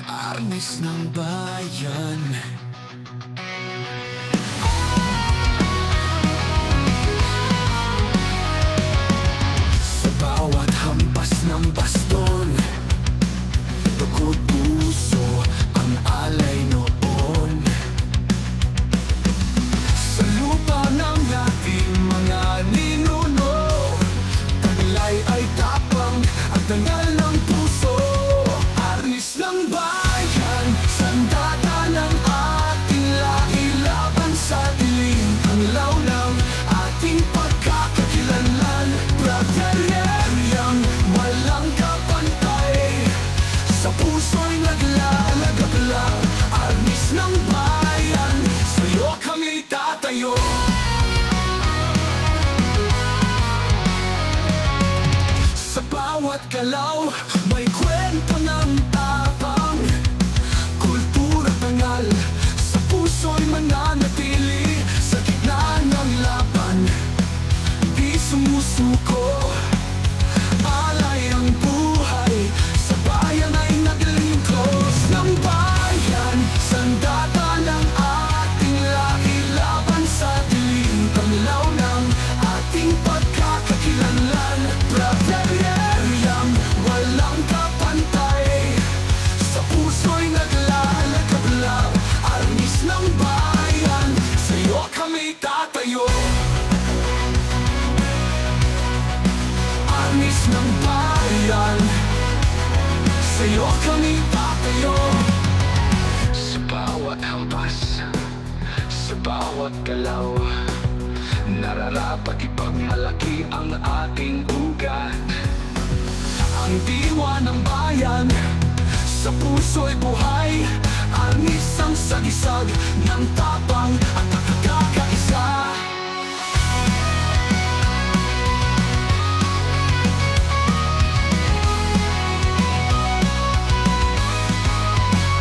Arnis ng bayan. Sa bawat hampas ng baston, dugo't puso ang alay noon. Sa lupa ng ating mga ninuno, taglay ay tapang at dangal ng puso. Arnis ng bayan, sandata ng ating lahi laban sa dilim. Ang law ng ating pagkakakilanlan, brotheryeryang walang kapantay. Sa puso'y naglalagablang, arnis ng bayan, sa'yo kami tatayo. Sa bawat galaw, may kwento ng tapang, kultura tangal, sa puso'y mananatili. Sa gitna ng laban, di sumusuko, alay ang buhay, sa bayan ay naglilingkos. Ng bayan, sandata ng ating lahi laban sa dilim. Panglaw ng ating pagkakakilanlan, brotheryeryang walang kapantay. Sa puso'y naglalagablang, arnis ng bayan, sa'yo kami tatayo. Arnis ng bayan, sa'yo kami tatayo. Sa bawat hampas, sa bawat galaw, nararapat ipagmalaki ang ating ugat. Ang diwa ng bayan, sa puso'y buhay, arnis ang sagisag ng tapang at nakakakaisa.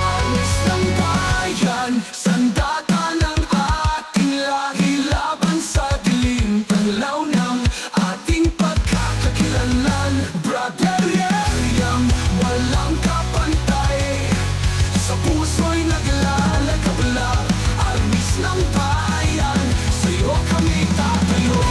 Arnis ng bayan, sandata ng ating lahi laban sa dilim. Panglaw ng ating pagkakakilanlan, brotheryeryang walang kapantay. Sa puso'y naglalagablang, arnis ng bayan, sa'yo kami tatayo.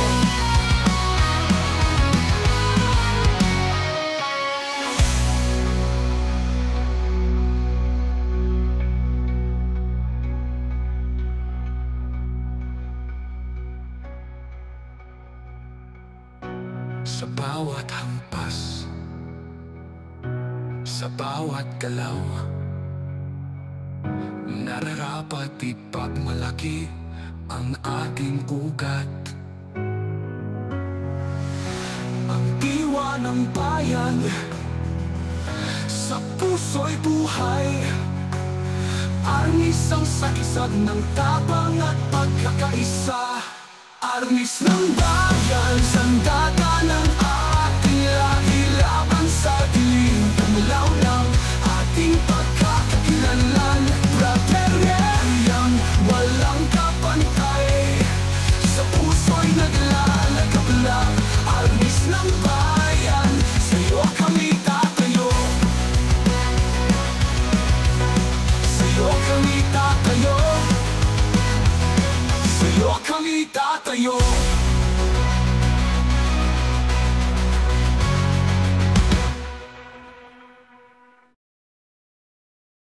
Sa bawat hampas, sa bawat galaw, nararapat ipagmalaki ang ating ugat. Ang diwa ng bayan, sa puso'y buhay, arnis ang sagisag ng tapang at pagkakaisa. Arnis ng bayan, sandata ng ating lahi laban sa dilim. Panglaw ng ating pagkakakilanlan, brotheryeryang walang kapantay. Sa puso'y naglalagablang, arnis ng bayan, sa'yo kami tatayo. Sa'yo kami tatayo. Sa'yo kami tatayo.